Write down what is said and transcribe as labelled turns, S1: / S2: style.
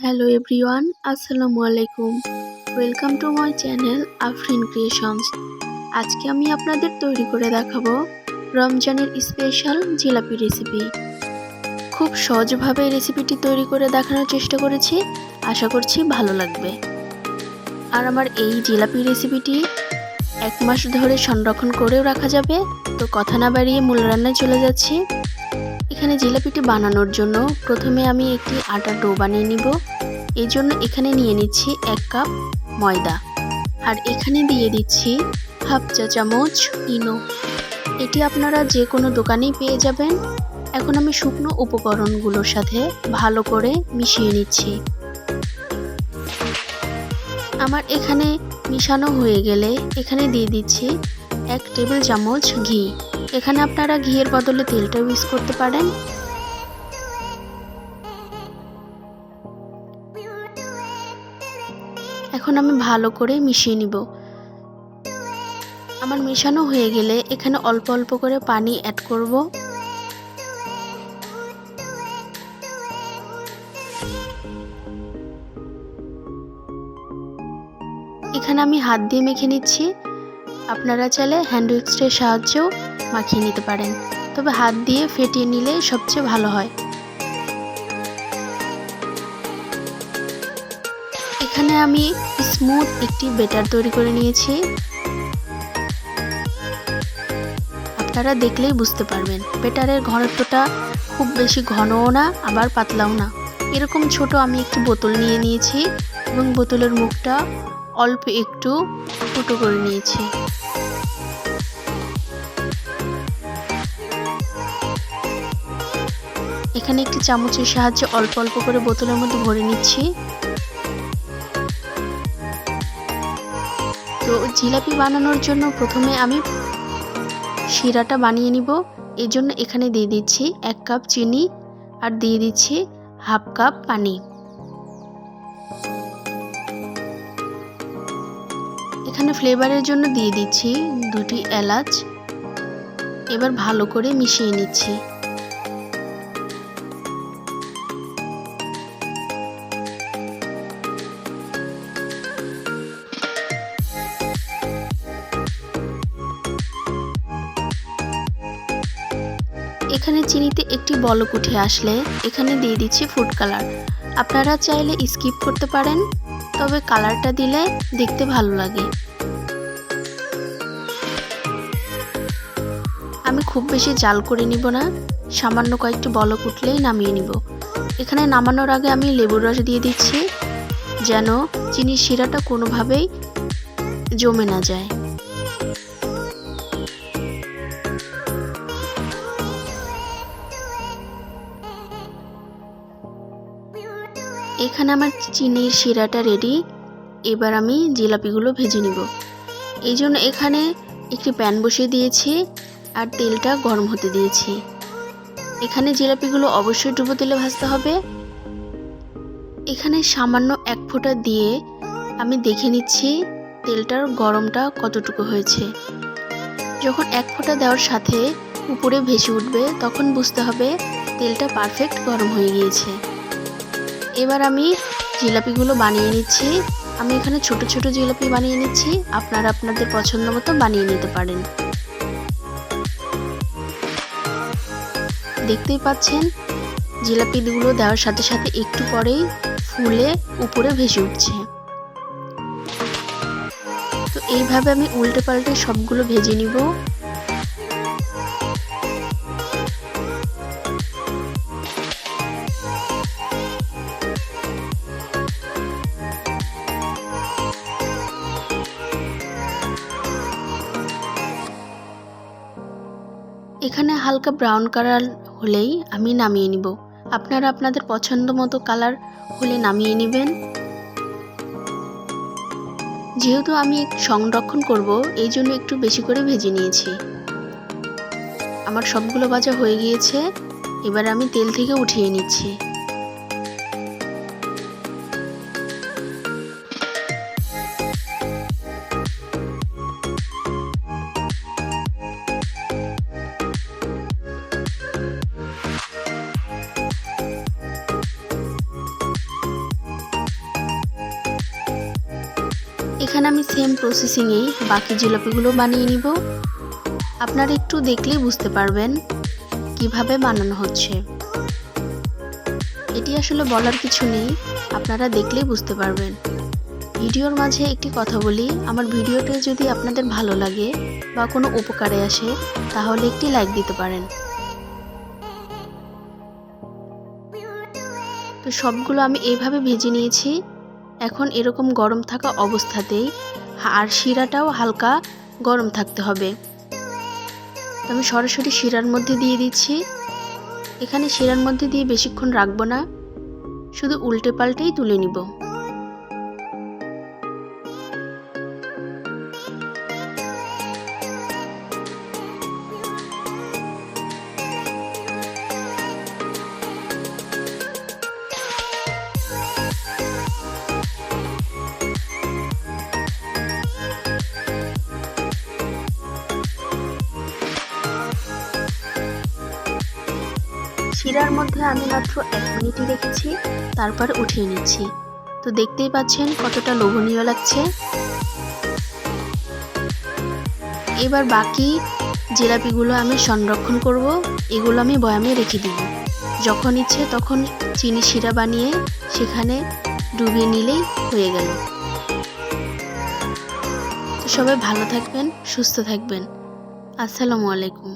S1: Hello everyone, আসসালামু আলাইকুম। Welcome to my channel Afrin creations. আজকে আমি আপনাদের তৈরি করে দেখাবো রমজানের স্পেশাল জিলাপি রেসিপি। খুব সহজভাবে এই রেসিপিটি তৈরি করে দেখানোর চেষ্টা করেছি, আশা করছি ভালো লাগবে। আর আমার এই জিলাপি রেসিপিটি 1 মাস ধরে সংরক্ষণ করেও রাখা যাবে। তো কথা না বাড়িয়ে মূল রান্নায় চলে যাচ্ছি। এখানে জিলাপিটি বানানোর জন্য প্রথমে আমি একটি আটার ডো বানিয়ে নিব। এই জন্য এখানে নিয়ে নিচ্ছি 1 কাপ ময়দা, আর এখানে দিয়ে দিচ্ছি হাফ চা চামচ ইনো। এটি আপনারা যে কোনো দোকানেই পেয়ে যাবেন। এখন আমি শুকনো উপকরণগুলোর সাথে ভালো করে মিশিয়ে নিচ্ছি। আমার এখানে মিশানো হয়ে গেলে এখানে দিয়ে দিচ্ছি 1 টেবিল চামচ ঘি। এখানে আপনারা ঘিয়ের বদলে তেলটা ইউজ করতে পারেন। এখন আমি ভালো করে মিশিয়ে নিব। আমার মেশানো হয়ে গেলে এখানে অল্প অল্প করে পানি অ্যাড করব। এখানে আমি হাত দিয়ে মেখে নিচ্ছি। আপনারা চাইলে হ্যান্ড উইক্সের সাহায্যেও মাখিয়ে নিতে পারেন, তবে হাত দিয়ে ফেটিয়ে নিলে সবচেয়ে ভালো হয়। এখানে আমি স্মুথ একটি ব্যাটার তৈরি করে নিয়েছি। আপনারা দেখলেই বুঝতে পারবেন ব্যাটারের ঘনত্বটা খুব বেশি ঘনও না, আবার পাতলাও না। এরকম ছোট আমি একটি বোতল নিয়ে নিয়েছি এবং বোতলের মুখটা অল্প একটু ফুটো করে নিয়েছি। এখানে একটি চামচের সাহায্যে অল্প অল্প করে বোতলের মধ্যে ভরে নিচ্ছি। তো জিলাপি বানানোর জন্য প্রথমে আমি শিরাটা বানিয়ে নিব। এই জন্য এখানে দিয়ে দিচ্ছি 1 কাপ চিনি আর দিয়ে দিচ্ছি হাফ কাপ পানি। এখানে ফ্লেভারের জন্য দিয়ে দিচ্ছি 2টি এলাচ। এবার ভালো করে মিশিয়ে নিচ্ছি। এখানে চিনিতে একটি বলক উঠে আসলে এখানে দিয়ে দিচ্ছি ফুড কালার। আপনারা চাইলে স্কিপ করতে পারেন, তবে কালারটা দিলে দেখতে ভালো লাগে। আমি খুব বেশি জাল করে নিব না, সামান্য কয়েকটি বলক উঠলেই নামিয়ে নিব। এখানে নামানোর আগে আমি লেবুর রস দিয়ে দিচ্ছি, যেন চিনির শিরাটা কোনোভাবেই জমে না যায়। এখানে আমার চিনির শিরাটা রেডি। এবার আমি জিলাপিগুলো ভেজে নিব। এই জন্য এখানে একটি প্যান বসিয়ে দিয়েছি আর তেলটা গরম হতে দিয়েছি। এখানে জিলাপিগুলো অবশ্যই ডুবো তেলে ভাজতে হবে। এখানে সামান্য 1 ফোঁটা দিয়ে আমি দেখে নিচ্ছি তেলটার গরমটা কতটুকু হয়েছে। যখন 1 ফোঁটা দেওয়ার সাথে উপরে ভেসে উঠবে তখন বুঝতে হবে তেলটা পারফেক্ট গরম হয়ে গিয়েছে। এবার আমি জিলাপিগুলো বানিয়ে নিচ্ছি। আমি এখানে ছোট ছোট জিলাপি বানিয়ে নিচ্ছি, আপনারা আপনাদের পছন্দ মতো বানিয়ে নিতে পারেন। দেখতেই পাচ্ছেন জিলাপিগুলো দেওয়ার সাথে সাথে একটু পরেই ফুলে উপরে ভেসে উঠছে। তো এইভাবে আমি উল্টে পাল্টে সবগুলো ভেজে নিব। এখানে হালকা ব্রাউন কালার হলেই আমি নামিয়ে নিব। আপনারা আপনাদের পছন্দ মতো কালার হলে নামিয়ে নেবেন। যেহেতু আমি সংরক্ষণ করব এই জন্য একটু বেশি করে ভেজে নিয়েছি। আমার সবগুলো ভাজা হয়ে গিয়েছে। এবার আমি তেল থেকে উঠিয়ে নিচ্ছি। এখানে আমি সেম প্রসেসিংয়েই বাকি জিলাপিগুলো বানিয়ে নিব। আপনারা একটু দেখলেই বুঝতে পারবেন কিভাবে বানানো হচ্ছে। এটি আসলে বলার কিছু নেই, আপনারা দেখলেই বুঝতে পারবেন। ভিডিওর মাঝে একটি কথা বলি, আমার ভিডিওটি যদি আপনাদের ভালো লাগে বা কোনো উপকারে আসে তাহলে একটি লাইক দিতে পারেন। তো সবগুলো আমি এইভাবে ভেজে নিয়েছি। এখন এরকম গরম থাকা অবস্থাতেই আর শিরাটাও হালকা গরম থাকতে হবে। তো আমি সরাসরি শিরার মধ্যে দিয়ে দিচ্ছি। এখানে শিরার মধ্যে দিয়ে বেশিক্ষণ রাখবো না, শুধু উল্টে পাল্টেই তুলে নিব। শিরার মধ্যে আমি মাত্র 1 মিনিটই রেখেছি, তারপর উঠিয়ে নিচ্ছি। তো দেখতেই পাচ্ছেন কতটা লোভনীয় লাগছে। এবার বাকি জিলাপিগুলো আমি সংরক্ষণ করব। এগুলো আমি বয়ামে রেখে দিব। যখন ইচ্ছে তখন চিনি শিরা বানিয়ে সেখানে ডুবিয়ে নিলেই হয়ে গেল। তো সবাই ভালো থাকবেন, সুস্থ থাকবেন। আসসালামু আলাইকুম।